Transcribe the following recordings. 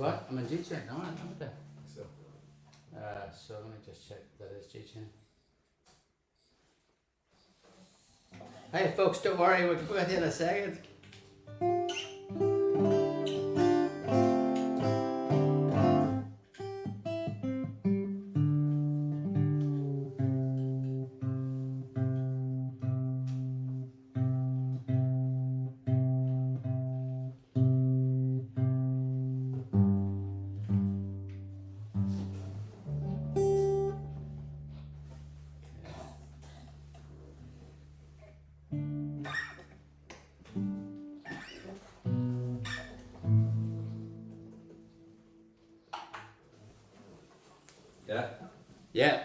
what? I'm in G-Chain. No, I'm not there. So. So let me just check that is G-Chain. Hey folks, don't worry, we'll go ahead in a second. Yeah. Yeah.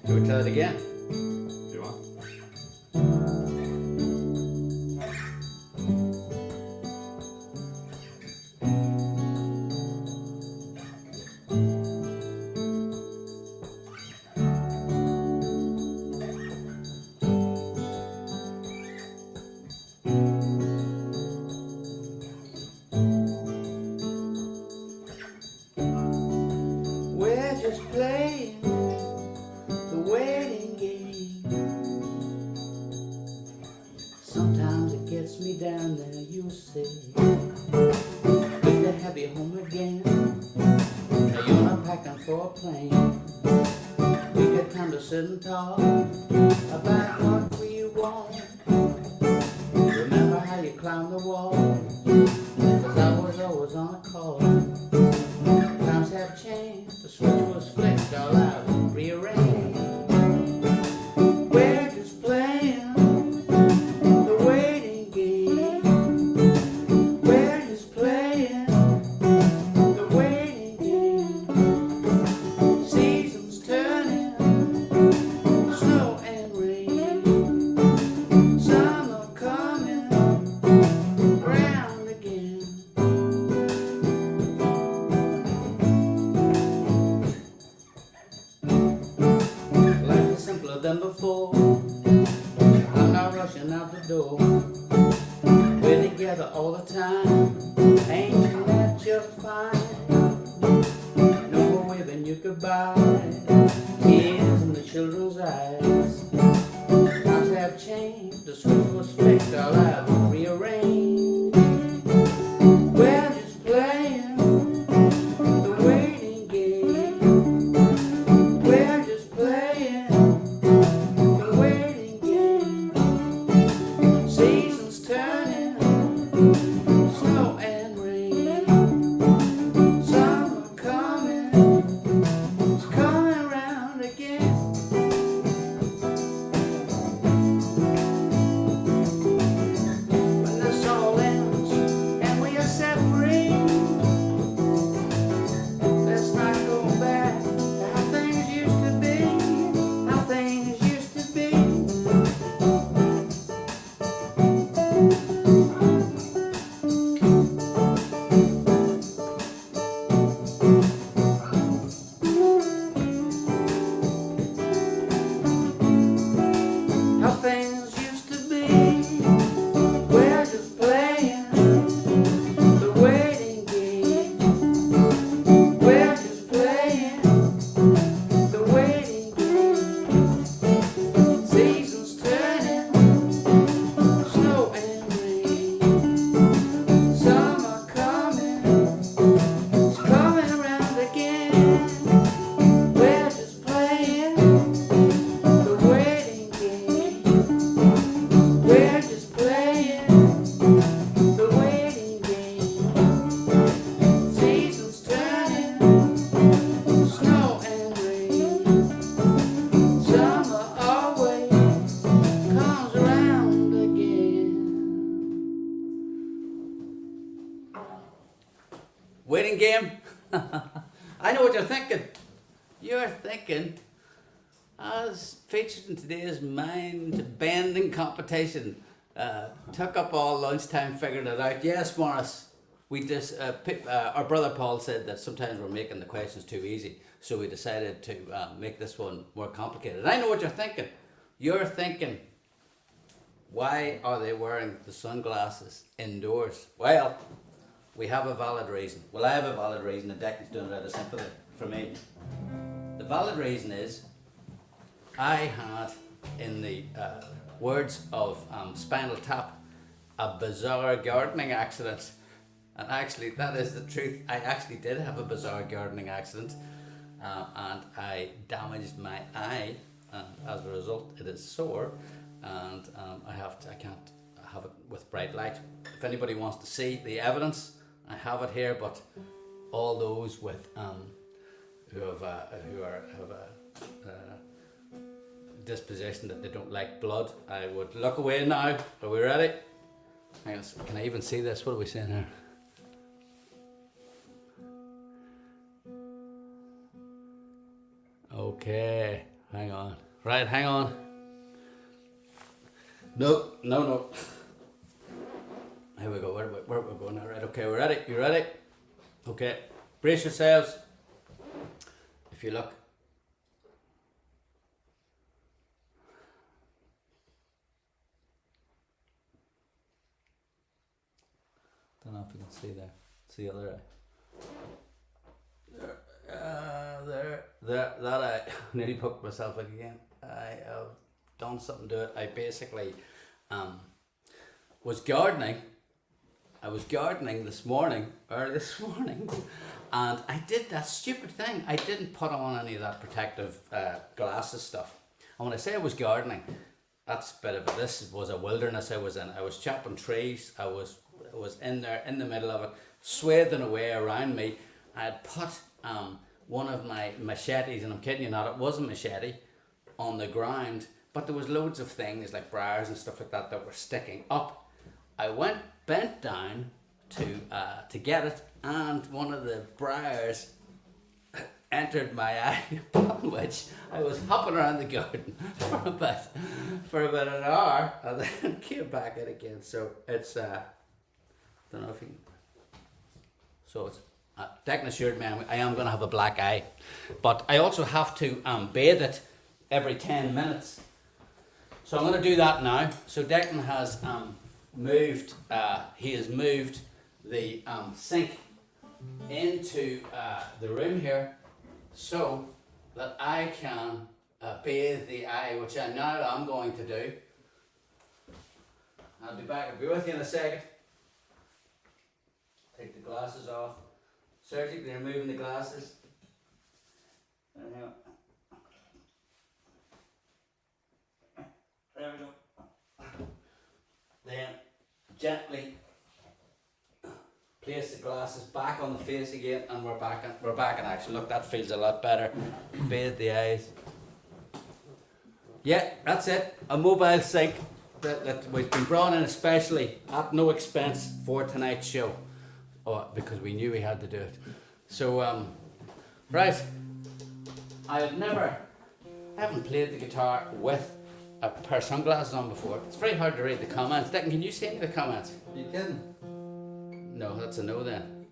Do we tell it again? Do you want? We're just playing the waiting game. Sometimes it gets me down there, you say. Good to have you home again. Now you're not packing for a plane. We got time to sit and talk about what we want. Remember how you climbed the wall? 'Cause I was always on a call. Times have changed, the switch was flipped, all out rearranged. We're just playing the waiting game. We're just playing the waiting game. Seasons turning, snow and rain. Summer coming round again. Life is simpler than before. I'm not rushing out the door. We're together all the time. Ain't that just fine? No more waving your goodbye. Tears in the children's eyes. Times have changed. The switch was flicked, all out rearranged. We're just playing the waiting game. We're just playing the waiting game. Seasons turning, snow and rain. Summer coming, it's coming around again. When this all ends and we are set free, let's not go back to how things used to be, how things used to be. How things used to be. We're just playing the waiting game. We're just playing the waiting game. Seasons turning, snow and rain. Summer coming, it's coming around again. We're just playing the waiting game. We're just playing the waiting game. Seasons turning, snow and rain. Summer always comes around again. Waiting game? I know what you're thinking. You're thinking I was featured in today's mind-bending competition. Took up all lunchtime figuring it out. Yes, Morris, we just our brother Paul said that sometimes we're making the questions too easy, so we decided to make this one more complicated. I know what you're thinking. You're thinking, why are they wearing the sunglasses indoors? Well, we have a valid reason. Well, I have a valid reason, and Declan's doing it out of sympathy for me. The valid reason is I had, in the words of Spinal Tap, a bizarre gardening accident. And actually, that is the truth. I actually did have a bizarre gardening accident, and I damaged my eye, and as a result, it is sore, and I can't have it with bright light. If anybody wants to see the evidence, I have it here. But all those with who have a disposition that they don't like blood, I would look away now. Are we ready? Hang on, can I even see this? What are we saying here? Okay, hang on. Right, hang on. No. Here we go. Where are we going now? Right, okay, we're ready. You ready? Okay, brace yourselves. If you look. Don't know if you can see there. It's the other eye. There, that I nearly poked myself out again. I have done something to it. I basically was gardening. I was gardening early this morning, and I did that stupid thing. I didn't put on any of that protective glasses stuff. And when I say I was gardening, that's a bit of it. This was a wilderness I was in. I was chopping trees. I was in there in the middle of it, swathing away around me. I had put one of my machetes, and I'm kidding you not, it was a machete, on the ground, but there was loads of things like briars and stuff like that that were sticking up. I bent down to get it, and one of the briars entered my eye, upon which I was hopping around the garden for about an hour, and then came back in again. So it's don't know if you can. So it's Declan assured me I am going to have a black eye, but I also have to bathe it every 10 minutes. So I'm going to do that now. So Declan has moved the sink into the room here, so that I can bathe the eye, which I now am going to do. I'll be back. I'll be with you in a second. Take the glasses off. Surgically removing the glasses. There we go. There we go. Then gently place the glasses back on the face again, and we're back in action. Look, that feels a lot better. Bathe the eyes. Yeah, that's it. A mobile sink that we've been brought in especially at no expense for tonight's show. Because we knew we had to do it. So, right, I haven't played the guitar with a pair of sunglasses on before. It's very hard to read the comments. Declan, can you see any of the comments? You kidding? No, that's a no then.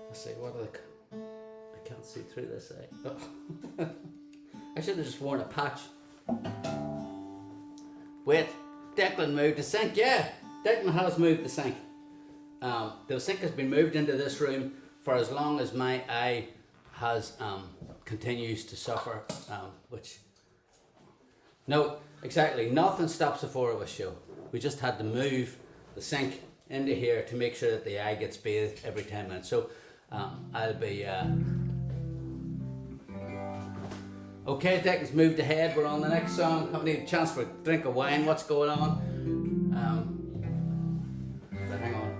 Let's see, what are the... I can't see through this eye. Oh. I should have just worn a patch. Wait, Declan moved the sink. Yeah, Declan has moved the sink. The sink has been moved into this room for as long as my eye has continues to suffer, which no, exactly, nothing stops the four of us show. We just had to move the sink into here to make sure that the eye gets bathed every 10 minutes. So I'll be okay. Declan's moved ahead. We're on the next song. Haven't had a chance for a drink of wine. What's going on? But hang on.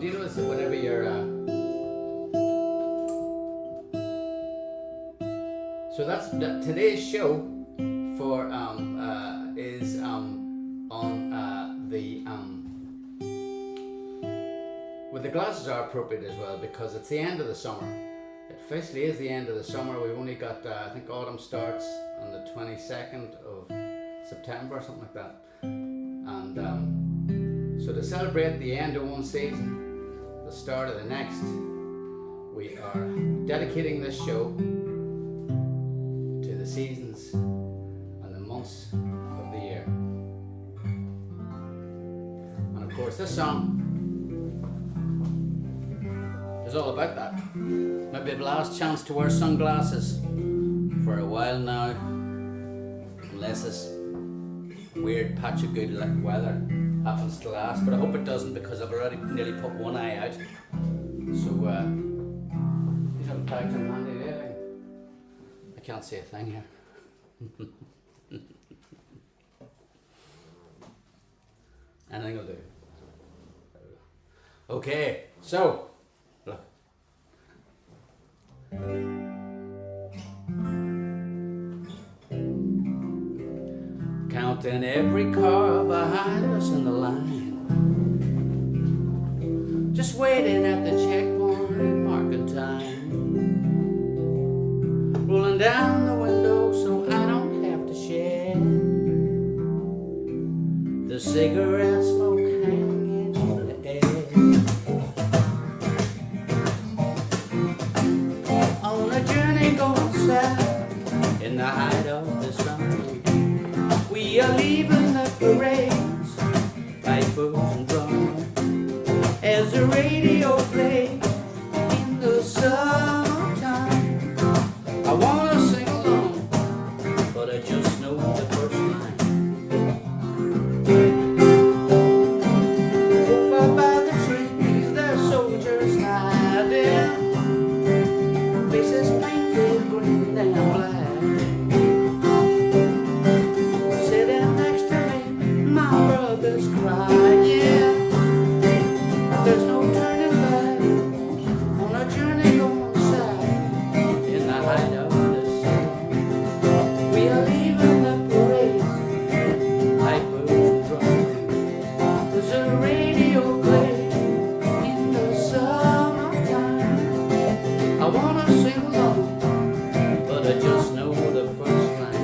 Do you notice that whenever you're so that's today's show for is glasses are appropriate as well because it's the end of the summer. It officially is the end of the summer. We've only got, I think autumn starts on the 22nd of September, something like that. And so to celebrate the end of one season, the start of the next, we are dedicating this show to the seasons and the months of the year. And of course this song is all about that. Maybe the last chance to wear sunglasses for a while now, unless this weird patch of good weather happens to last, but I hope it doesn't because I've already nearly put one eye out. So these haven't packed them handy lately. I can't see a thing here. Anything will do. Okay, so look. Counting every car behind us in the line, just waiting at the checkpoint, marking time, rolling down the window so I don't have to share the cigarette smoke hanging in the air. On a journey going south in the height of the sun, we are leaving the parades, pipers and drums, as the radio plays in the summertime. I wanna sing along, but I just know the first line. Over by the trees, there's soldiers hiding, faces painted green and black. Crying, there's no turning back on a journey going south in the height of the sun. We are leaving the parade, pipers and drums, there's a radio play in the summertime. I wanna sing along, but I just know the first line.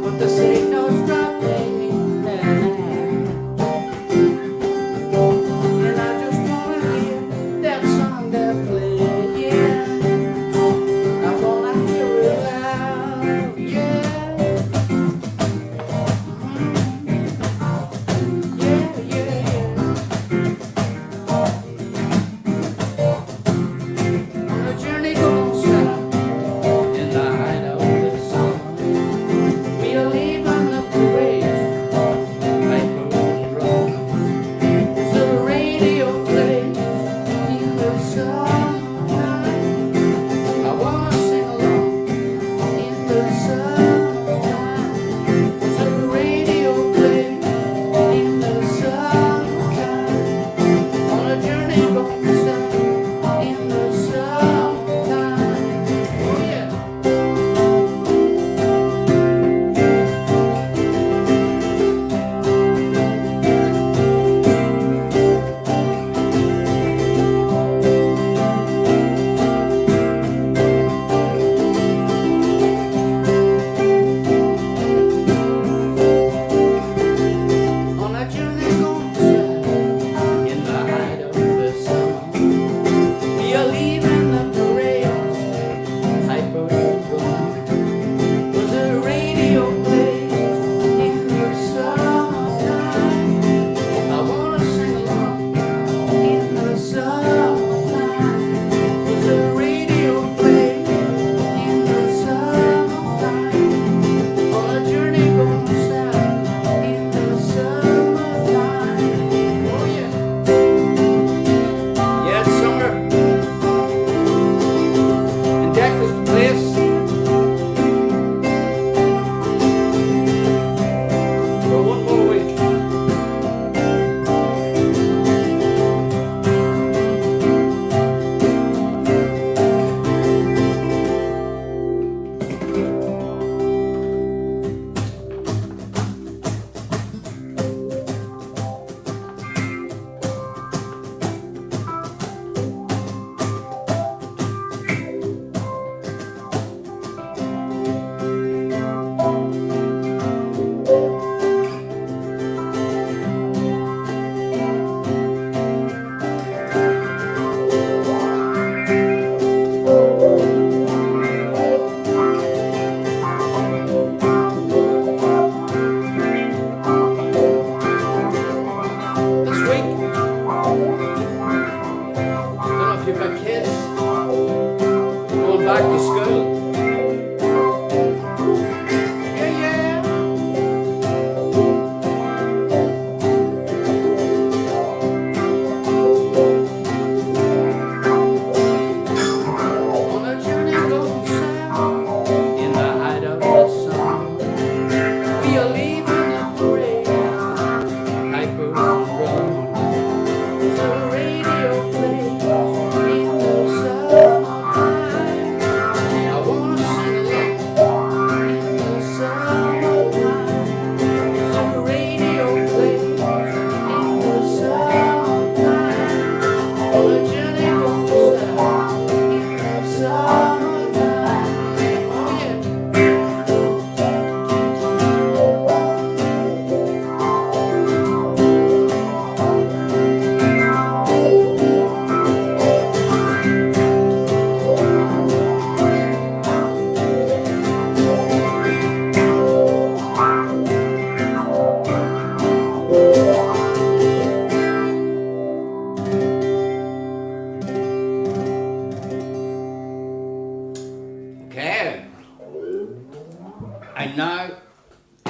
But the signal's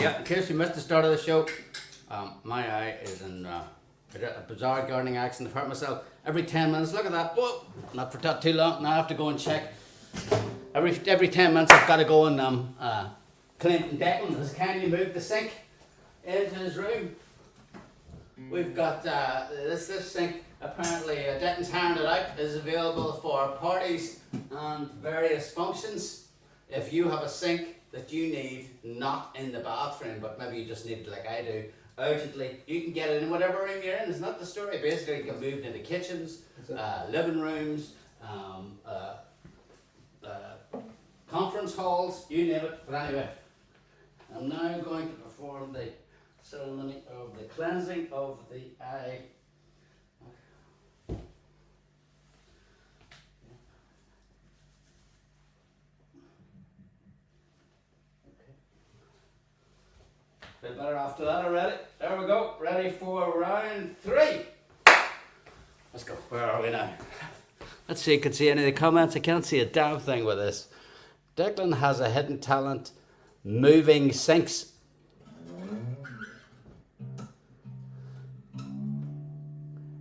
Yeah, in case you missed the start of the show, my eye is in a bizarre gardening accident. I've hurt myself every 10 minutes. Look at that. Whoa! Not for that too long. Now I have to go and check. Every 10 minutes I've got to go and Clinton Declan has kindly moved the sink into his room. We've got this sink. Apparently, Declan's handed out is available for parties and various functions. If you have a sink that you need not in the bathroom, but maybe you just need it like I do, urgently, you can get it in whatever room you're in. It's not the story. Basically, it can be moved into kitchens, living rooms, conference halls, you name it. But anyway, I'm now going to perform the ceremony of the cleansing of the eye. Bit better after that already. There we go. Ready for round 3. Let's go. Where are we now? Let's see. Can see any of the comments. I can't see a damn thing with this. Declan has a hidden talent, moving sinks.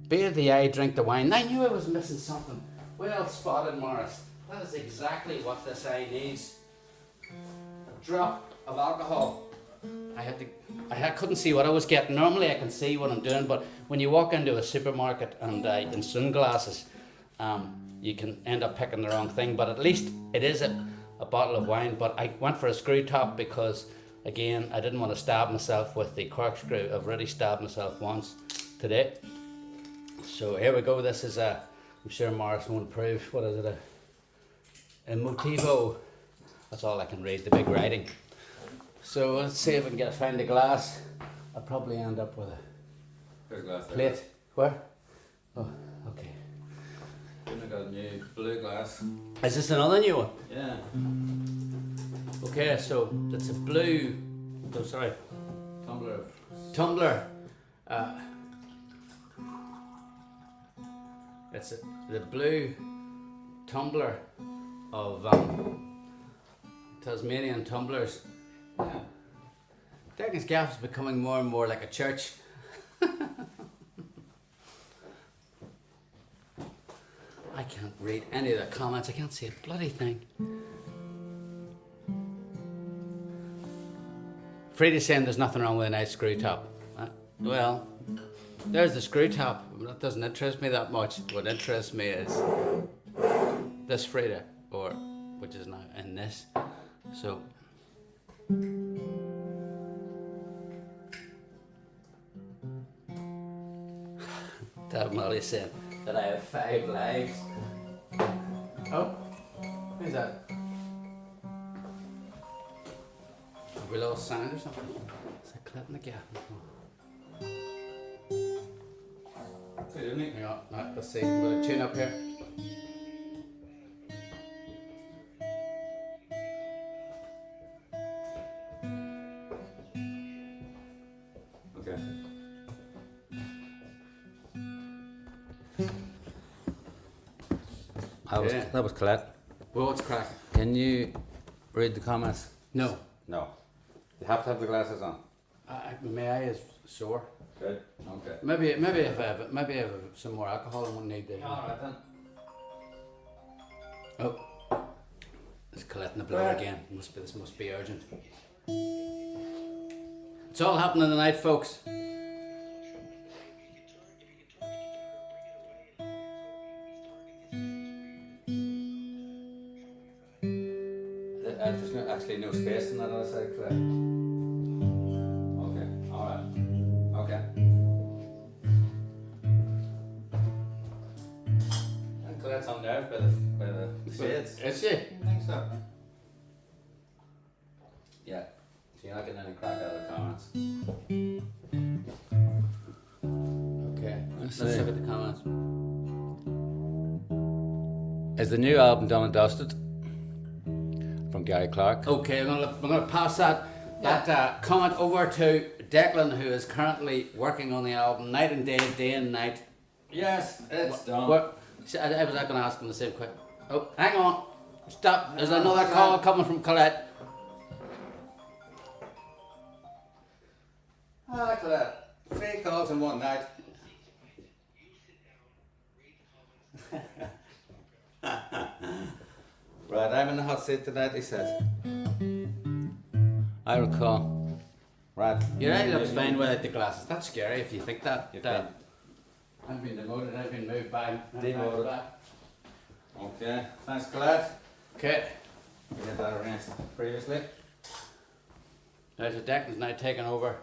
Bathe the eye, drink the wine. I knew I was missing something. Well spotted, Morris. That is exactly what this eye needs. A drop of alcohol. I couldn't see what I was getting. Normally I can see what I'm doing, but when you walk into a supermarket and in sunglasses, you can end up picking the wrong thing. But at least it is a bottle of wine. But I went for a screw top because, again, I didn't want to stab myself with the corkscrew. I've already stabbed myself once today. So here we go. This is I'm sure Morris won't approve. What is it? A Motivo. That's all I can read, the big writing. So let's see if I can find a glass. I'll probably end up with a glass plate. there. Where? Oh, okay. I've got a new blue glass. Is this another new one? Yeah. Okay, so it's a blue. Oh, sorry. Tumbler. It's the blue tumbler of Tasmanian tumblers. Yeah. Declan's gaff is becoming more and more like a church. I can't read any of the comments. I can't see a bloody thing. Frida's saying there's nothing wrong with a nice screw top. Well, there's the screw top. That doesn't interest me that much. What interests me is this Frida, or which is now in this. So. Dad Molly said that I have 5 lives. Oh, who's that? Have we lost sound or something? Is that clipping the gap? Hey, didn't he? Hang on, no, let's see. Will it tune up here? Okay. That was Colette. Well, what's cracking? Can you read the comments? No. No. You have to have the glasses on. My eye is sore. Good. Okay. Maybe if I have some more alcohol, I won't need the. Alright then. Oh, it's collecting the blood again. This must be urgent. It's all happening tonight, folks. There's actually no space in that other side, Claire. Okay, alright. Okay. And Claire's on there by the shades. Is she? I think so. Yeah. So you're not getting any crack out of the comments. Okay. Let's see. look at the comments. Is the new album done and dusted? From Gary Clark. Okay, I'm gonna pass that comment over to Declan, who is currently working on the album night and day and night. Yes, it's done. I was going to ask him the same question. Oh, hang on. Stop. There's another call coming from Colette. Ah, Colette. 3 calls in one night. Right, I'm in the hot seat tonight, he says. I recall. Right. Your eye looks fine without the glasses. That's scary if you think that. Okay. I've been demoted, I've been moved back. Demoted. Okay. Thanks, Colette. Okay. We had that arranged previously. There's a Declan's now taking over.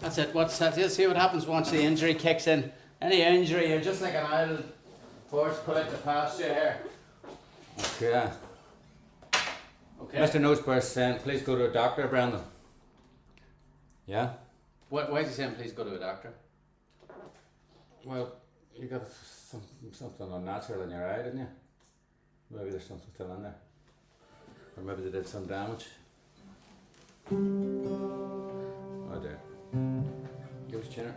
That's it. What's that? You'll see what happens once the injury kicks in. Any injury, you're just like an idle horse pull out the pasture here. Okay. Okay. Mr. Noseburst saying, please go to a doctor, Brandon. Yeah? Why is he saying please go to a doctor? Well, you got something unnatural in your eye, didn't you? Maybe there's something still in there. Or maybe they did some damage. Oh dear. Give us Chinner.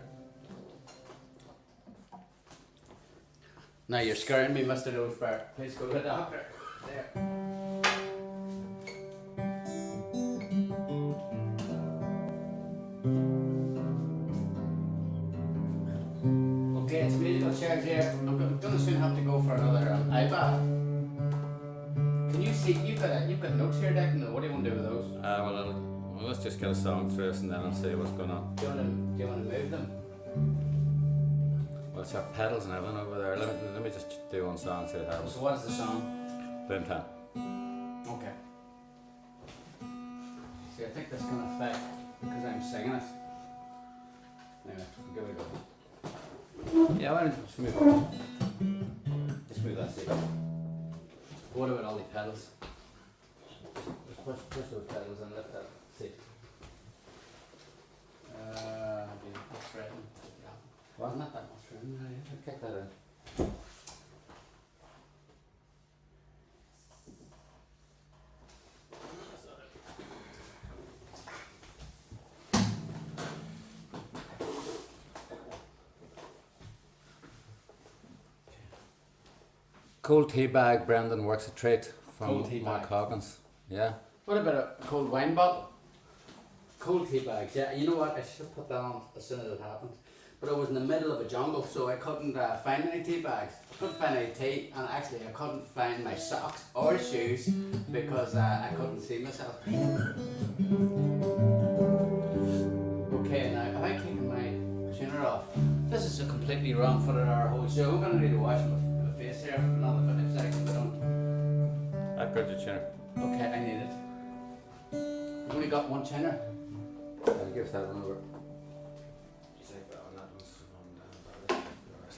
Now you're scaring me, Mr. Noseburst. Please go to the doctor. There. Okay, it's musical chairs here. I'm gonna soon have to go for another iPad. Can you see? You've got notes here, Declan. What do you want to do with those? Well, let's just get a song first and then I'll see what's going on. Do you want to move them? Well, it's got pedals and everything over there. Let me just do one song, see what happens. So what's the song? Boomtown. Okay. See, I think that's gonna affect because I'm singing it. Anyway, give it a go. Yeah, why don't you just move on? Just move that seat. What about all the pedals? Just push those pedals and lift that seat. What's right? Wasn't that much room? I'll kick that in. Cold tea bag, Brendan works a treat from Cold tea Mark bag. Hawkins. Yeah. What about a cold wine bottle? Cold tea bags, yeah. You know what? I should have put that on as soon as it happened. But I was in the middle of a jungle, so I couldn't find any tea bags. I couldn't find any tea, and actually I couldn't find my socks or shoes because I couldn't see myself. Okay, now have I taken my tuner off? This is a completely wrong foot at our whole show. I'm going to need to wash my face here for another 5 seconds. I don't. I've got your tuner. Okay, I need it. I've only got one tuner. I'll give that one over. You take that one, that one's on yours.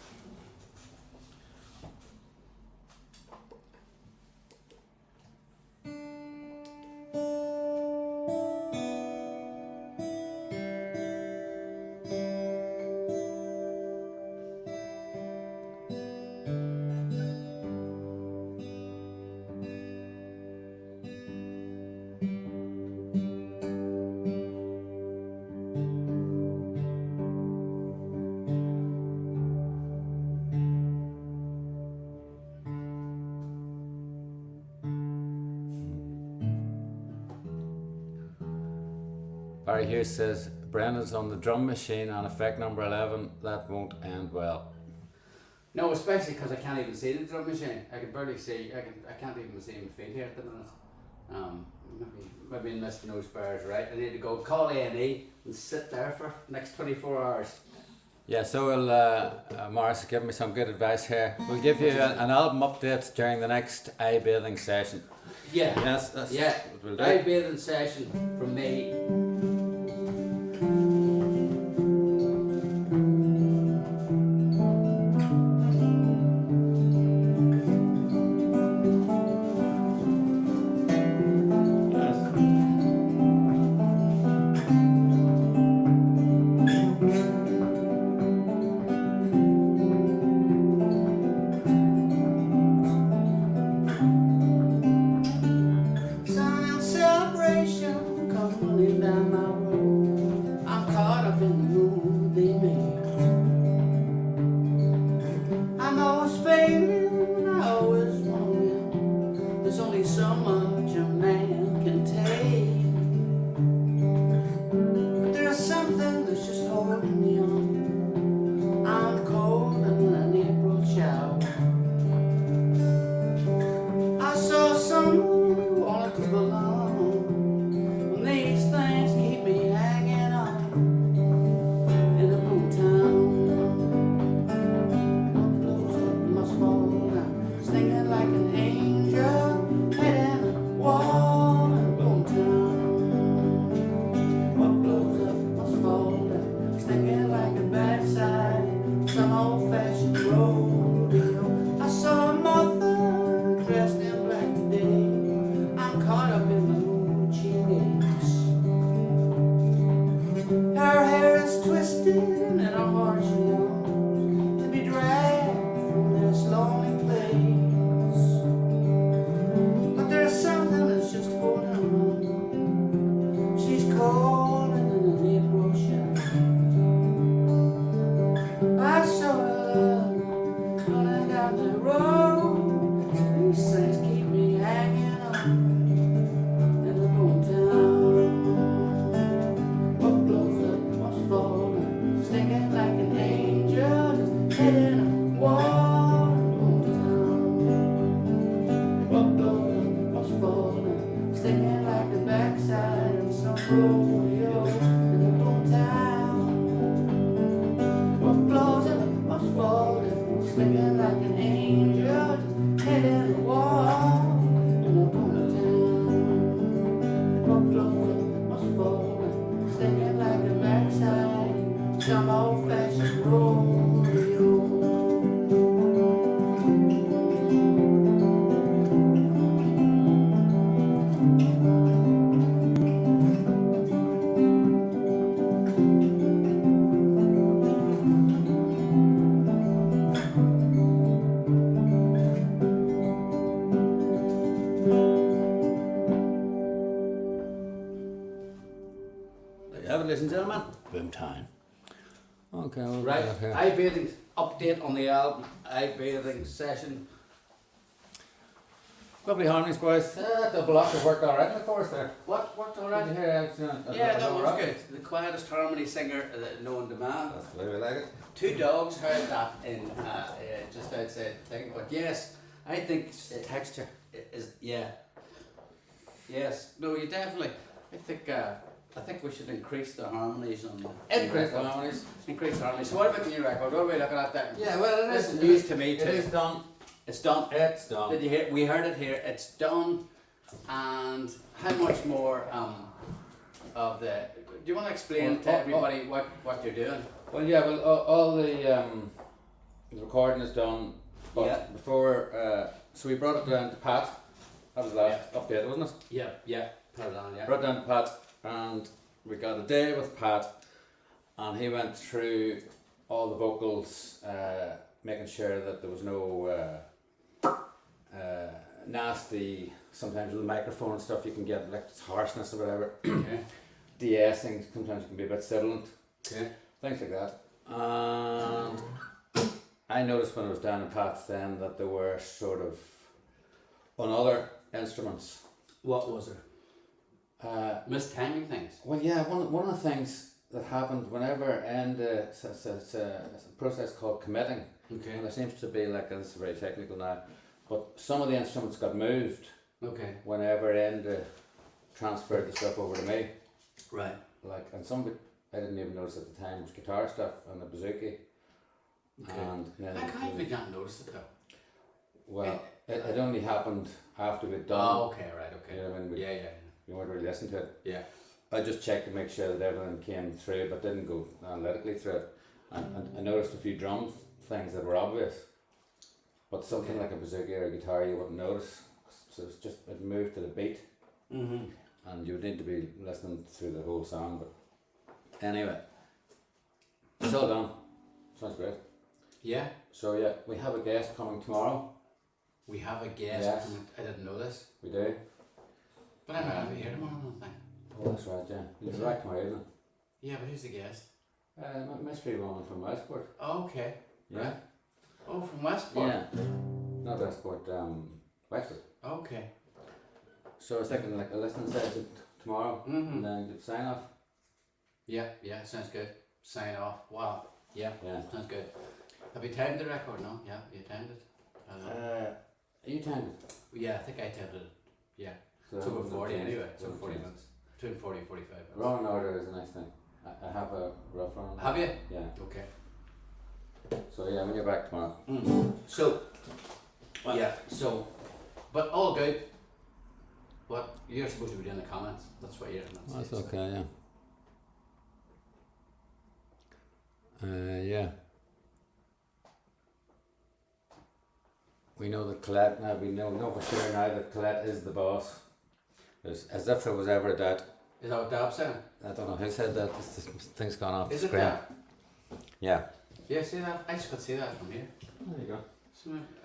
Barry Hughes says, Brendan's on the drum machine on effect number 11. That won't end well. No, especially because I can't even see the drum machine. I can barely see. I can't even see my feet here at the minute. Maybe Mr. Noseburst right. I need to go call A&E and sit there for the next 24 hours. Yeah, so we'll, Morris give me some good advice here. We'll give you an album update during the next eye bathing session. Yeah. Yes, that's Yeah. what we'll do. Eye bathing session from me. Some celebration comes running down my road. I'm caught up in the mood they made. I'm always failing, I always want to win. There's only so much a man can take. But there's still in our hearts, she longs to be dragged from this lonely place. But there's something that's just holding her on. She's cold and in an April shower. I saw her running down the road. These things keep me hanging on in the Boomtown. What blows up must fall, stinging like an angel, just hitting a wall in Boomtown. What blows up must fall, stinging like the backside of some rodeo in the Boomtown. What blows up must fall, stinging like an angel, just hitting a wall in the Boomtown. What blows up must fall, stinging like the backside of some old-fashioned rodeo. There you have it, ladies and gentlemen. Boomtown. Okay, well, Right, here. eye bathing update on the album, eye bathing session. Lovely harmonies, boys. The block have worked alright in the chorus there. What worked Did you alright? hear everything? Yeah, that was good. The quietest harmony singer known to man. That's the way we like it. Two dogs heard that in just outside the thing. But yes, I think The texture. is yeah. Yes, no, you definitely. I think we should increase the harmonies on the Increase the harmonies. Increase the harmonies. So what about the new record? What are we looking at there? Yeah, well, This is news to me too. It is done. It's done. It's done. Did you hear? We heard it here. It's done. And how much more of the? Do you want to explain to everybody what you're doing? Well, yeah, well, all the recording is done. But Yeah. before, so we brought it down to Pat. That was the last update, wasn't it? Yeah, yeah. Put it on, yeah. Brought it down to Pat, and we got a day with Pat, and he went through all the vocals, making sure that there was no nasty, sometimes with the microphone and stuff you can get like harshness or whatever. Okay. De-essing sometimes can be a bit sibilant. Okay. Things like that. And I noticed when I was down in Pat's then that there were sort of on other instruments. What was it? Mistiming things. Well, yeah, one of the things that happened whenever it's a process called committing. Okay. And there seems to be like, and this is very technical now, but some of the instruments got moved Okay. whenever Enda transferred the stuff over to me. Right. Like, and some of it I didn't even notice at the time was guitar stuff and the bouzouki. Okay. And then How come you not notice it though? well, it only happened after we'd done. Oh, okay, right, okay. You know what I mean? Yeah, yeah, We weren't really listening to it. yeah. I just checked to make sure that everything came through, but didn't go analytically through it. And I noticed a few drum things that were obvious, but something Okay. like a bouzouki or a guitar you wouldn't notice. So it's just it moved to the beat, Mm-hmm. and you would need to be listening through the whole song. But anyway, it's all done. Sounds great. Yeah. So yeah, we have a guest coming tomorrow. We have a guest. Yes. Coming. I didn't know this. We do. But I'm not over here tomorrow, I don't think. Oh, that's right, yeah. He's right tomorrow evening. Yeah, but who's the guest? Mystery woman from Westport. Oh, okay. Yeah. Right. Oh, from Westport. Yeah. Not Westport, Westport. Okay. So I was thinking like a listening session tomorrow, Mm-hmm. and then you'd sign off. Yeah, yeah, sounds good. Sign off. Wow. Yeah, Yeah. sounds good. Have you timed the record? No? Yeah, you timed it? Are you timed? Yeah, I think I timed it. Yeah. So It's over that 40 wouldn't anyway. change. It's over 40 minutes. Between 40 and 45 minutes. Run order is a nice thing. I have a rough run. Have you? Yeah. Okay. So yeah, when you're back tomorrow. So, yeah, so, but all good. But you're supposed to be doing the comments. That's what you're doing. That's okay, yeah. Yeah. We know that Colette now, we know for sure now that Colette is the boss. There's, as if there was ever a doubt. Is that what Dab said? I don't know who said that, this thing's gone off Is the it screen. Dab? Yeah. Yeah, see that? I just could see that from here. There you go.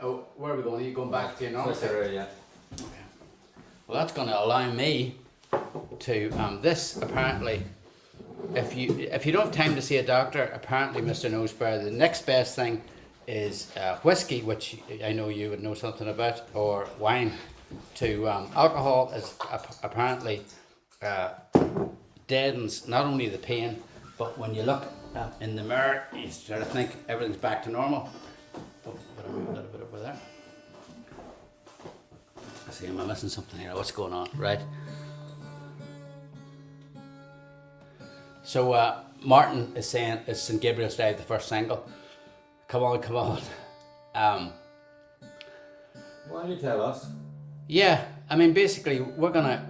Oh, where are we going? Are you going back to your normal? This area, yeah. Okay. Well, that's going to allow me to this apparently. If you don't have time to see a doctor, apparently, Mr. Nosebear, the next best thing is whiskey, which I know you would know something about, or wine. To alcohol is apparently deadens not only the pain, but when you look in the mirror, you sort of think everything's back to normal. Oh, but I'm a little bit over there. I see, am I missing something here? What's going on? Right. So Martin is saying it's St. Gabriel's Day, the first single. Come on, come on. Why don't you tell us? Yeah, I mean, basically, we're gonna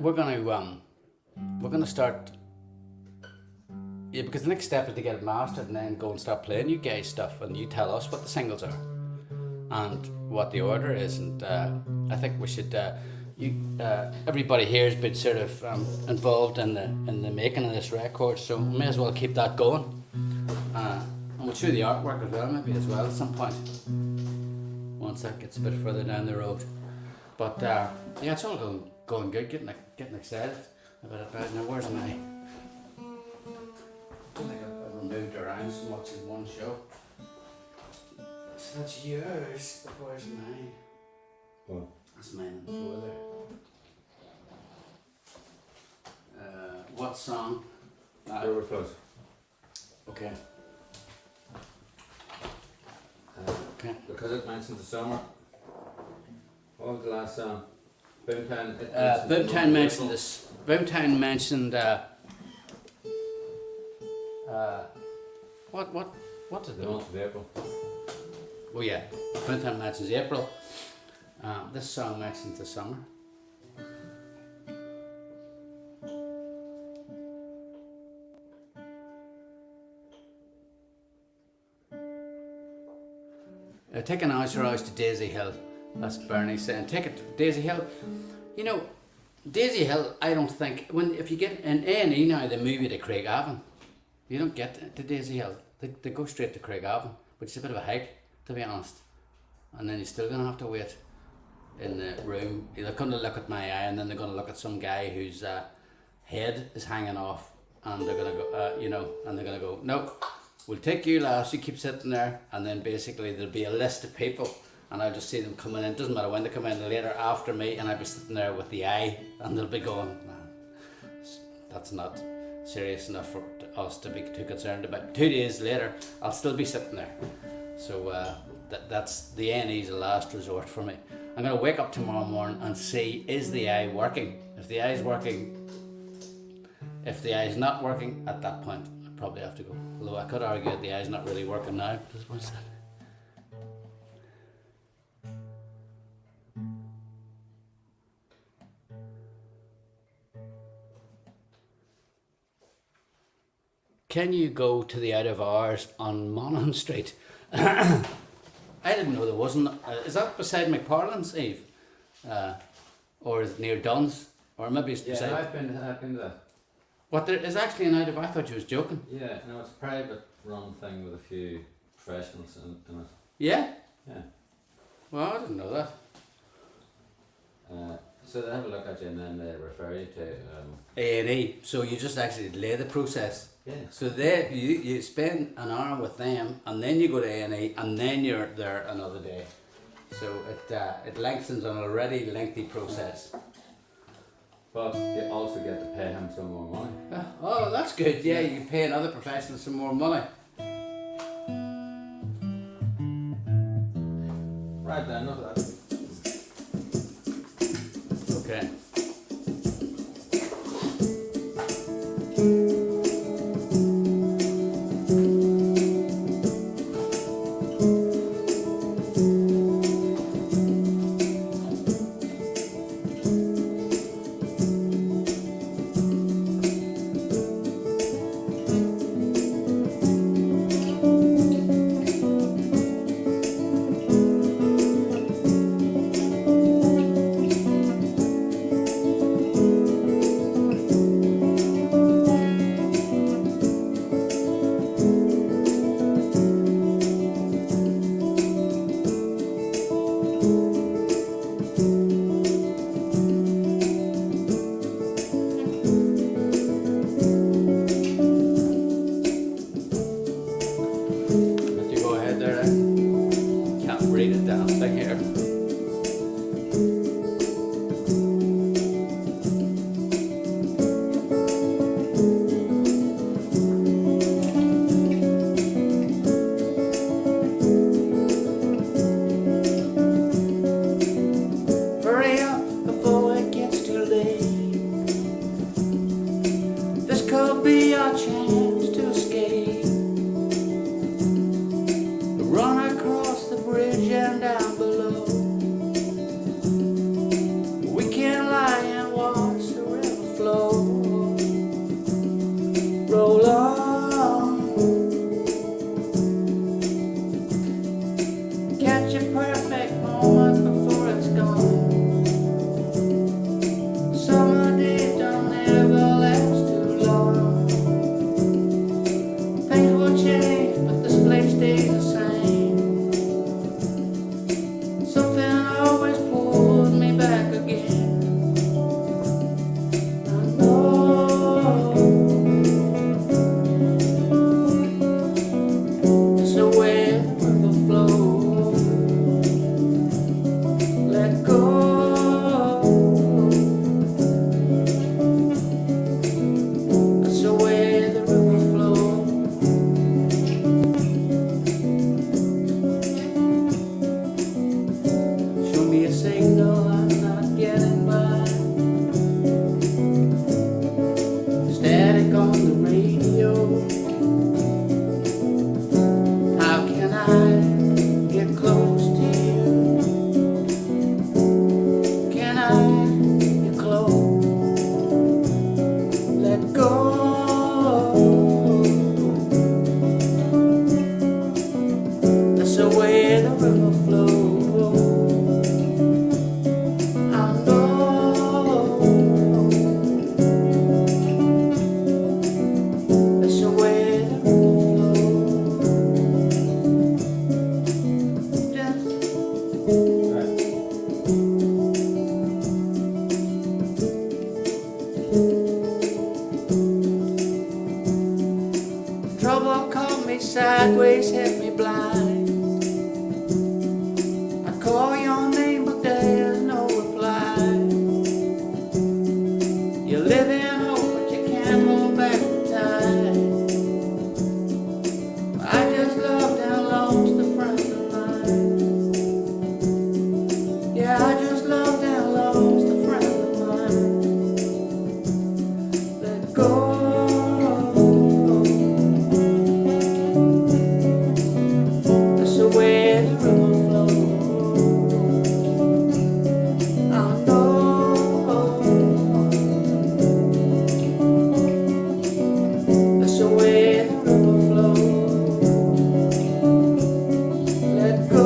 start. Yeah, because the next step is to get it mastered and then go and start playing you guys stuff, and you tell us what the singles are and what the order is, and I think we should. Everybody here has been sort of involved in the making of this record, so we may as well keep that going. And we'll show the artwork as well, maybe as well at some point, once that gets a bit further down the road. But yeah, it's all going good. Getting excited about it right now. Where's my? I don't think I've moved around so much in one show. So that's yours. But where's mine? What? That's mine on the floor there. What song? We're close. Okay. Okay. Because it mentions the summer. What was the last song? Boomtown. Boomtown mentioned this. Boomtown mentioned. What did The month of April. Oh yeah, Boomtown mentions April. This song mentions the summer. Take an entourage to Daisy Hill. That's Bernie saying. Take it to Daisy Hill. You know, Daisy Hill, I don't think, if you get in A&E now, they move you to Craigavon. You don't get to Daisy Hill. They go straight to Craigavon, which is a bit of a hike, to be honest. And then you're still going to have to wait in the room. They're going to look at my eye, and then they're going to look at some guy whose head is hanging off, and they're going to go, and they're going to go, no, we'll take you last, you keep sitting there, and then basically there'll be a list of people, and I'll just see them coming in. Doesn't matter when they come in, later after me, and I'll be sitting there with the eye, and they'll be going, man, that's not serious enough for us to be too concerned about. 2 days later, I'll still be sitting there. So that's the A&E's a last resort for me. I'm going to wake up tomorrow morning and see, is the eye working? If the eye's working, if the eye's not working, at that point I probably have to go. Although I could argue that the eye's not really working now. Just one second. Can you go to the out of hours on Monaghan Street? I didn't know there wasn't. Is that beside McParlin's, Eve? Or is it near Dunn's? Or maybe it's beside. Yeah, I've been there. What, there is actually an out of? I thought you was joking. Yeah, no, it's a private run thing with a few professionals in it. Yeah? Yeah. Well, I didn't know that. So they have a look at you and then they refer you to A&E. So you just actually delay the process. yeah. So you spend an hour with them, and then you go to A&E, and then you're there another day. So it lengthens an already lengthy process. But you also get to pay him some more money. Oh, that's good. Yeah, you pay another professional some more money. Right then, enough of that. Okay. me sideways, hit me blind. I call your name, but there's no reply. You live in hope, but you can't hold back the tide. I just loved and lost a friend of mine. Yeah, I just loved and lost a friend of mine. Let go. That's the way the river flows. I know. That's the way the river flows. Let go.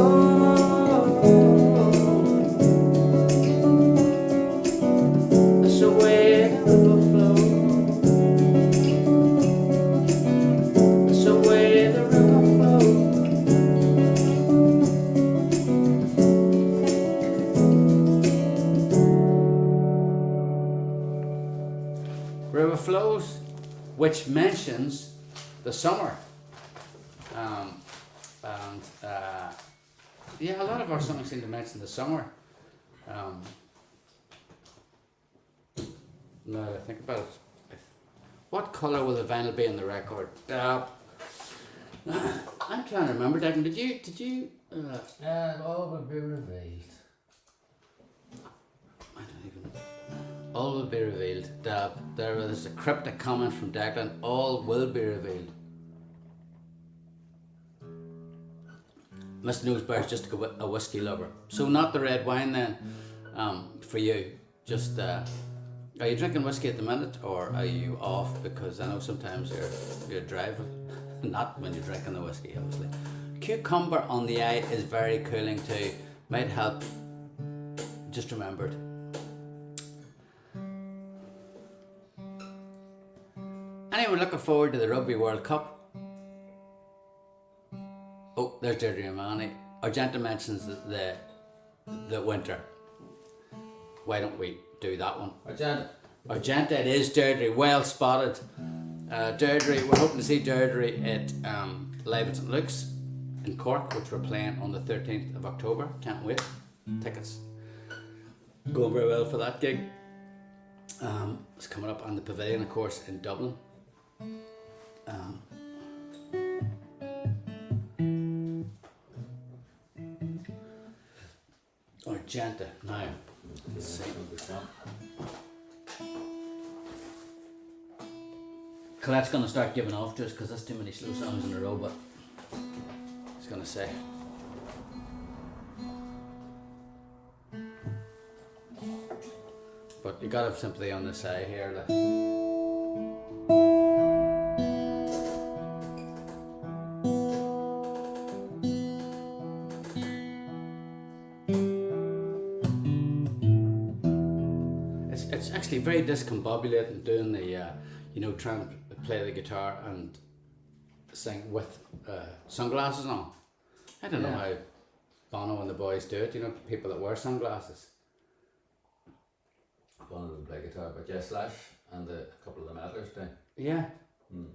That's the way the river flows. That's the way the river flows. River flows, which mentions the summer. And yeah, a lot of our songs seem to mention the summer. Now that I think about it, what colour will the vinyl be in the record? I'm trying to remember, Declan. Did you? All will be revealed. I don't even. All will be revealed. There's a cryptic comment from Declan. All will be revealed. Mr. Nosebear's just a whiskey lover. So not the red wine then, for you. Just, are you drinking whiskey at the minute, or are you off? Because I know sometimes you're driving. Not when you're drinking the whiskey, obviously. Cucumber on the eye is very cooling too. Might help. Just remembered. Anyone looking forward to the Rugby World Cup? Oh, there's Deirdre Romani. Argenta mentions the winter. Why don't we do that one? Argenta, it is Deirdre. Well spotted. Deirdre, we're hoping to see Deirdre at Live at St Luke's in Cork, which we're playing on the 13th of October. Can't wait. Tickets going very well for that gig. It's coming up on the Pavilion, of course, in Dublin. Argenta. Now, let's see. Colette's going to start giving off just because that's too many slow songs in a row, but it's going to say. But you got to have sympathy on this side here. Like. It's actually very discombobulating doing the, trying to play the guitar and sing with sunglasses on. I don't know how Bono and the boys do it, people that wear sunglasses. Bono doesn't play guitar, but yeah, Slash and a couple of the Meddlers do. Yeah.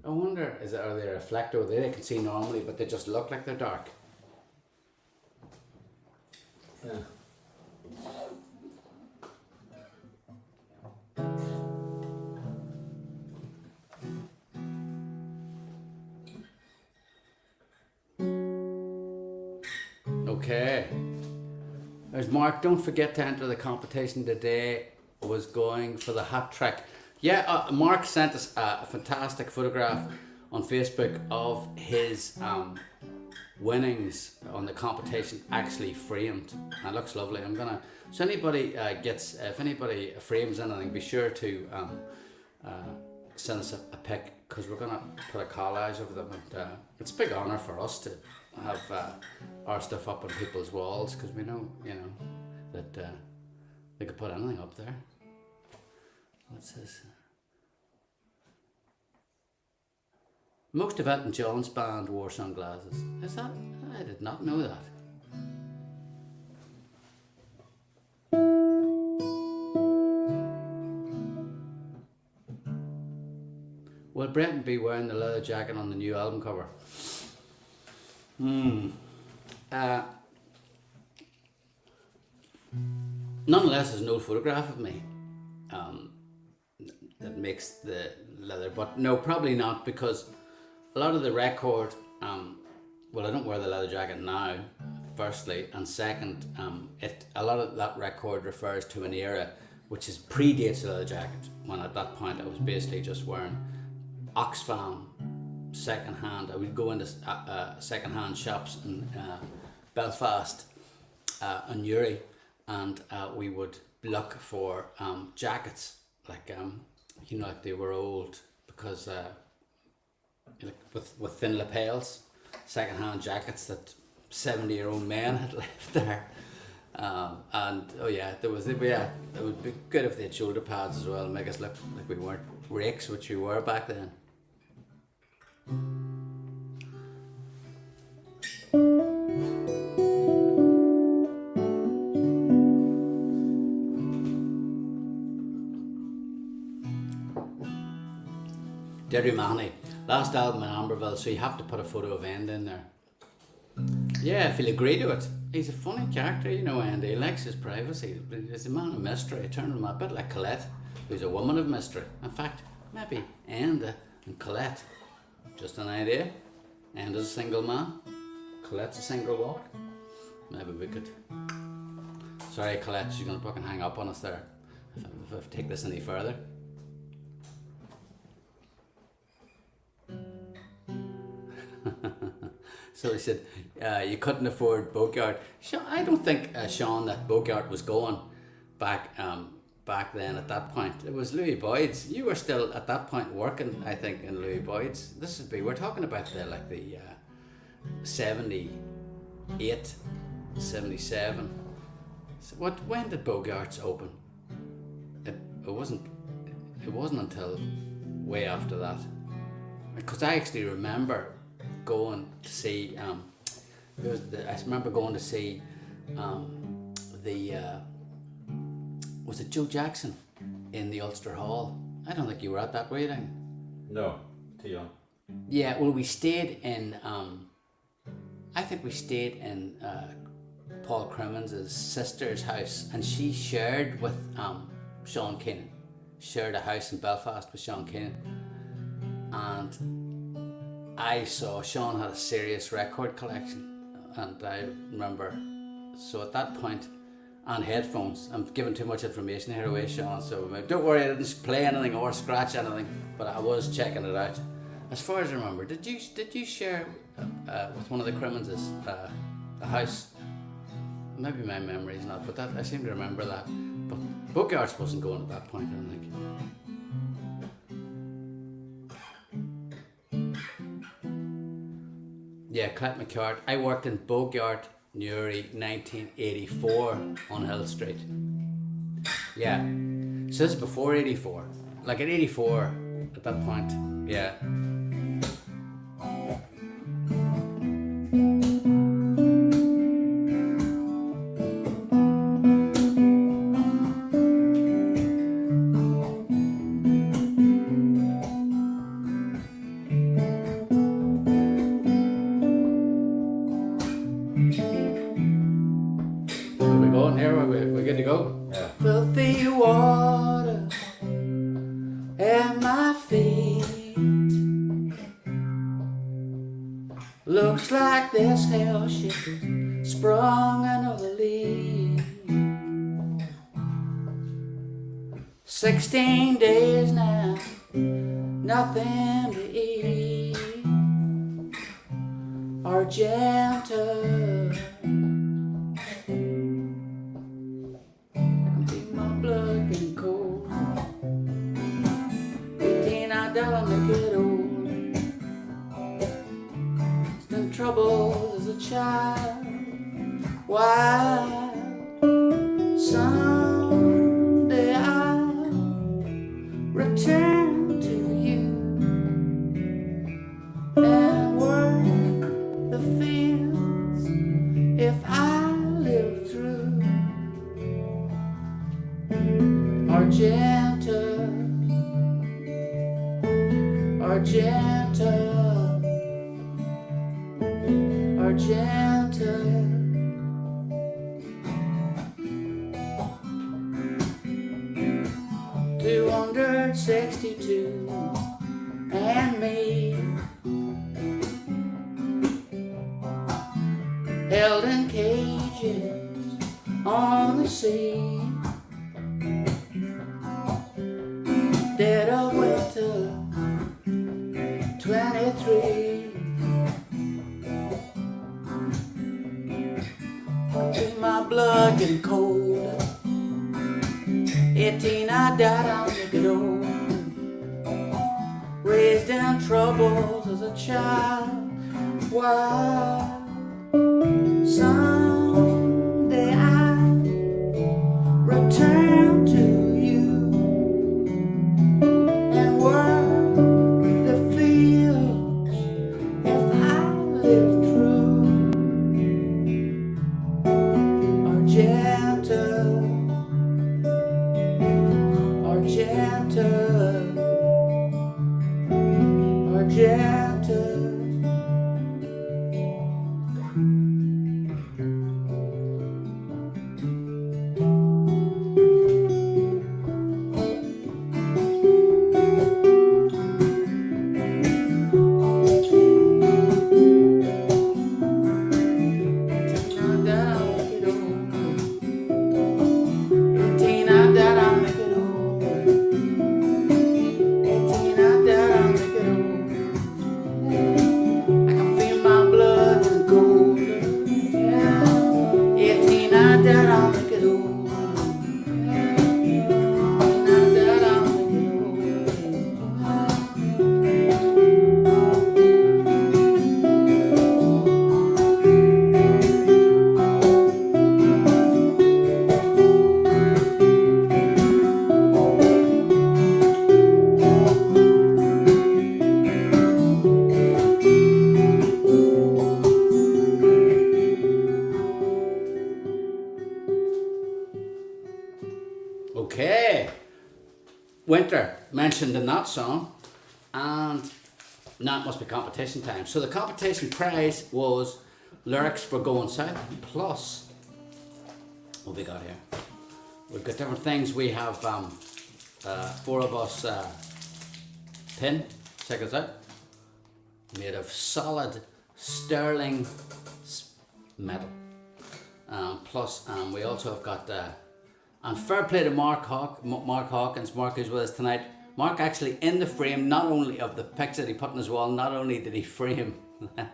I wonder, are they a reflector? They can see normally, but they just look like they're dark. Yeah. Okay. There's Mark. Don't forget to enter the competition today. Was going for the hat trick. Yeah, Mark sent us a fantastic photograph on Facebook of his winnings on the competition actually framed. That looks lovely. So anybody if anybody frames anything, be sure to send us a pic, because we're gonna put a collage over them. And it's a big honour for us to have our stuff up on people's walls, because we know, that they could put anything up there. What's this? Most of Elton John's band wore sunglasses. Is that? I did not know that. Will Brent would be wearing the leather jacket on the new album cover. Nonetheless, there's no photograph of me that makes the leather, but no, probably not, because a lot of the record, well, I don't wear the leather jacket now, firstly, and second, a lot of that record refers to an era which predates the leather jacket, when at that point I was basically just wearing Oxfam second-hand. I would go into second-hand shops in Belfast and Uri, and we would look for jackets, like like they were old, because with thin lapels, second-hand jackets that 70-year-old men had left there. And oh yeah, it would be good if they had shoulder pads as well, and make us look like we weren't rakes, which we were back then. Deirdre Mahoney, last album in Amberville, so you have to put a photo of End in there. Yeah, if he'll agree to it. He's a funny character, Andy. He likes his privacy. He's a man of mystery. Turned him a bit like Colette, who's a woman of mystery. In fact, maybe Enda and Colette. Just an idea. Enda's a single man. Colette's a single woman. Maybe we could. Sorry, Colette, she's going to fucking hang up on us there if I take this any further. So he said, you couldn't afford Boatyard. I don't think, Sean, that Boatyard was going back then at that point. It was Louis Boyd's. You were still at that point working, I think, in Louis Boyd's. We're talking about the 78, 77. So when did Bogart's open? It wasn't until way after that. Because I actually remember going to see I remember going to see was it Joe Jackson in the Ulster Hall? I don't think you were at that, were you, Dan? No, too young. Yeah, well, we stayed in I think we stayed in Paul Crimmins' sister's house, and she shared with Sean Keenan, shared a house in Belfast with Sean Keenan, and I saw Sean had a serious record collection, and I remember, so at that point, and headphones. I'm giving too much information here away, Sean, so don't worry, I didn't play anything or scratch anything, but I was checking it out. As far as I remember, did you share with one of the Crimmonses a house? Maybe my memory's not, but I seem to remember that. But Bogarts wasn't going at that point, I don't think. Yeah, Clet McCart. I worked in Bogart, Newry, 1984 on Hill Street. Yeah, so this is before 84. Like at 84, at that point, yeah. Filthy water at my feet. Looks like this hell ship has sprung another leak. 16 days now, nothing to eat. Argenta, trouble as a child. Why someday I'll return to you and work the fields if I live through. Argenta, Argenta, Argenta. 262 and me, held in cages on the sea, dead of winter 23. Feel my blood getting colder. 18 I died, I'll make it old. Raised in troubles as a child. Why? Someday I return to you and work the fields if I live through. Argenta, Argenta, Argenta. Okay, winter mentioned in that song, and now it must be competition time. So the competition prize was lyrics for Going South, plus what we got here. We've got different things. We have 4 of us pin, check us out, made of solid sterling metal. Plus we also have got and fair play to Mark Hawkins. Mark is with us tonight. Mark actually in the frame, not only of the picture that he put on his wall, not only did he frame the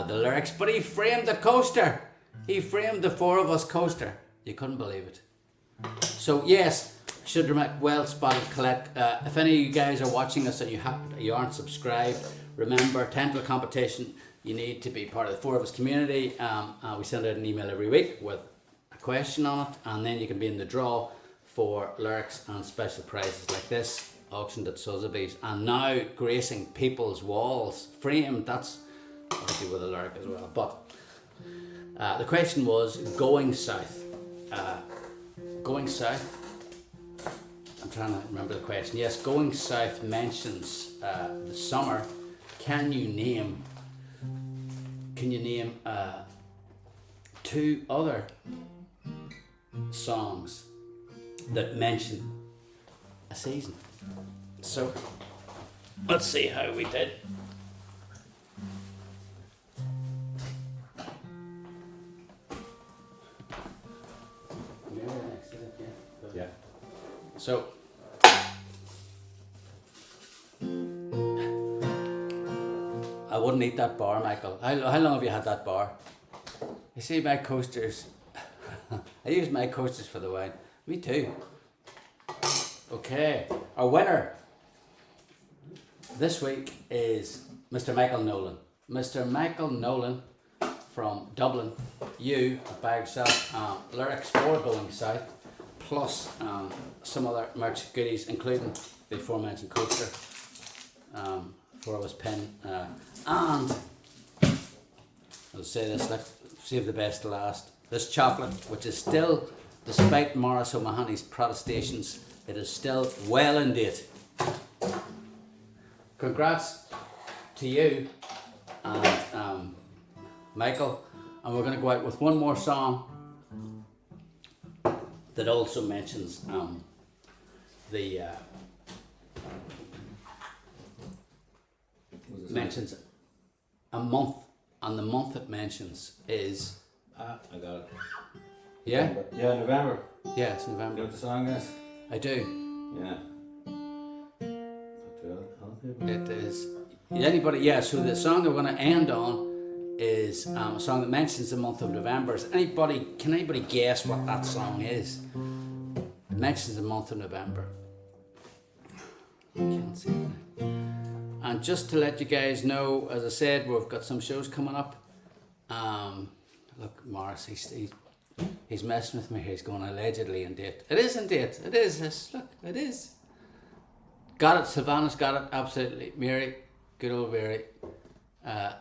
lyrics, but he framed the coaster. He framed the 4 of us coaster. You couldn't believe it. So yes, should remember, well spotted, Colette. If any of you guys are watching us and you aren't subscribed, remember, Temple competition. You need to be part of the 4 of us community. We send out an email every week with a question on it, and then you can be in the draw for lyrics and special prizes like this, auctioned at Sotheby's, and now gracing people's walls, framed. That's obviously with a lyric as well. But the question was going south. Going south. I'm trying to remember the question. Yes, going south mentions the summer. Can you name 2 other songs that mention a season? So let's see how we did. Yeah. So I wouldn't eat that bar, Michael. How long have you had that bar? You see my coasters. I use my coasters for the wine. Me too. Okay, our winner this week is Mr. Michael Nolan. Mr. Michael Nolan from Dublin. You buy yourself lyrics for Going South, plus some other merch goodies, including the aforementioned coaster, 4 of us pin, and I'll say this, let's save the best to last. This chocolate, which is still, despite Morris O'Mahony's protestations, it is still well in date. congrats to you and Michael. And we're going to go out with one more song that also mentions mentions a month, and the month it mentions is I got it. yeah, Yeah, November. yeah, it's You know November. what the song is? I do. Yeah. It is. Anybody? Yeah. So the song that we're going to end on is a song that mentions the month of November. Can anybody guess what that song is? It mentions the month of November. I can't see it now. And just to let you guys know, as I said, we've got some shows coming up. Look, Morris, he's messing with me here. He's going allegedly in date. It is in date. It is. Look, it is. Got it. Savannah's got it. Absolutely. Mary, good old Mary.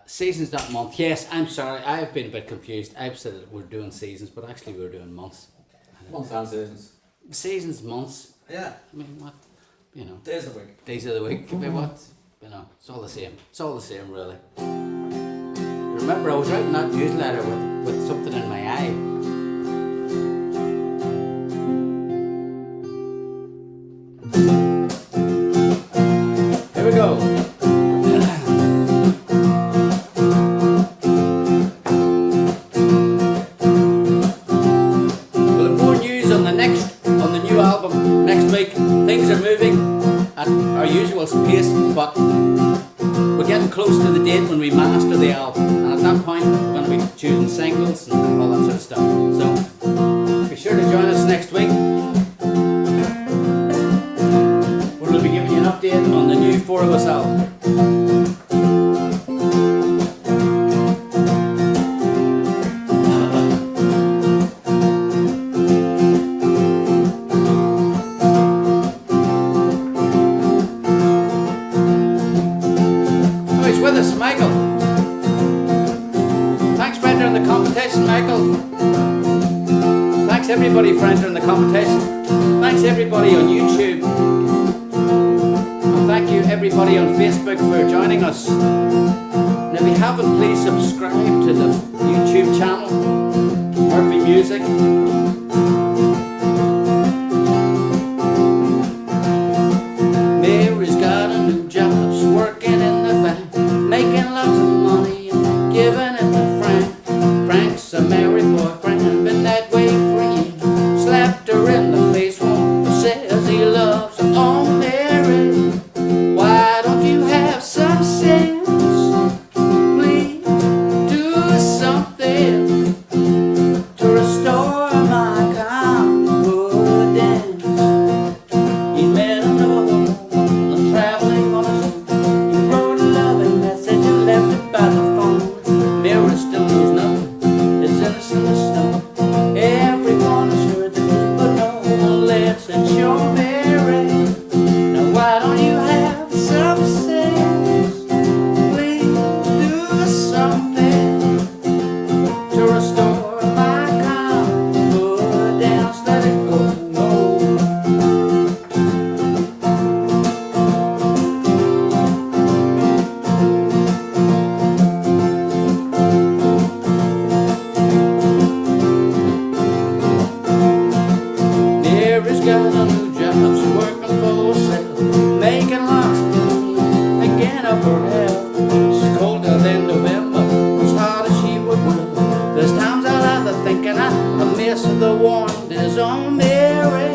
Seasons that month. Yes, I'm sorry. I've been a bit confused. I've said that we're doing seasons, but actually we're doing months. Months and seasons. Seasons, months. Yeah. I mean, what? You know. Days of the week. Days of the week. I mean, what? You know, it's all the same. It's all the same, really. Remember, I was writing that newsletter with something in my eye. Here we go. We'll have more news on the new album next week. Things are moving at our usual pace, but we're getting close to the date when we master the album, and at that point we're going to be choosing singles and all that sort of stuff. So be sure to join us next week. We'll be giving you an update on the new Four of Us album. Michael. Thanks for entering the competition, Michael. Thanks everybody for entering the competition. Thanks everybody on YouTube. And thank you everybody on Facebook for joining us. And if you haven't, please subscribe to the YouTube channel, Murphy Music. Mary's got a new job, she's working in the bank, making lots of money and giving it to Frank. Frank's a married boyfriend, been that way for years. Slapped her in the face once, says he loves her. Oh, Mary, why don't you have some sense? Please do something to restore my confidence. He's met another woman traveling on his own. He wrote a loving message and left it by the phone. Mary still knows nothing, it's innocent as snow. Everyone has heard that, but no one lets it show. Mary, now why don't you have some sense? Please do something to restore my confidence. Let it go, no. Mary's got a new job, she's working for herself, making lots of money, picking up her health. She's colder than November, as hard as she would run. There's times I lie there thinking I miss the wonders on Mary.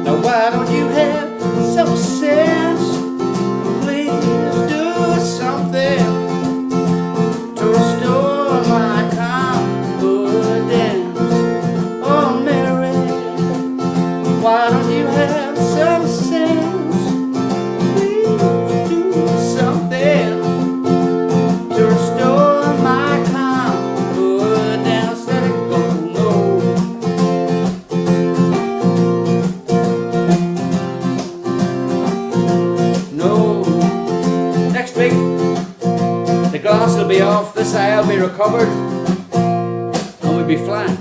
Now why don't you have some sense? Please do something to restore my confidence. Oh Mary, why don't you have some sense? Please do something to restore my confidence. Let it go, no. No. Next week, the glass will be off, this eye will be recovered, and we'll be flying.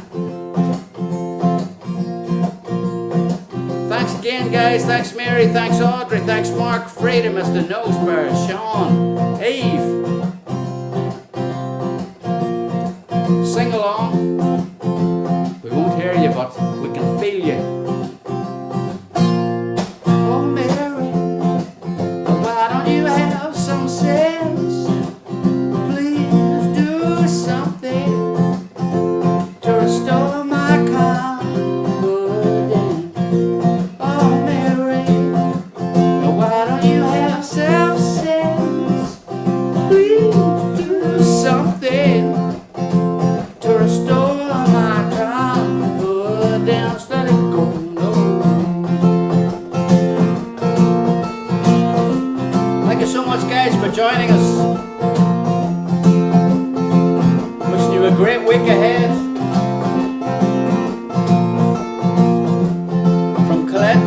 Thanks again, guys. Thanks, Mary. Thanks, Audrey. Thanks, Mark, Freda, Mr. Nosebear, Sean, Eve. Sing along. We won't hear you, but we can feel you. Oh, Mary, why don't you have some sense? Please do something to restore my confidence. Oh, Mary, why don't you have some sense? Please do something to restore my confidence. Let it go, no. Thank you so much, guys, for joining us. Wishing you a great week ahead. From Colette,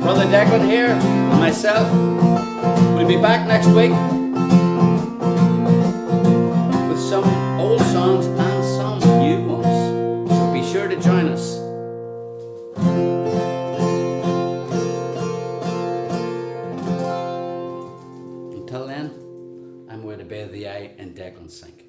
Brother Declan here, and myself. We'll be back next week with some old songs and some new ones. So be sure to join us. Until then, I'm going to bathe the eye in Declan sink.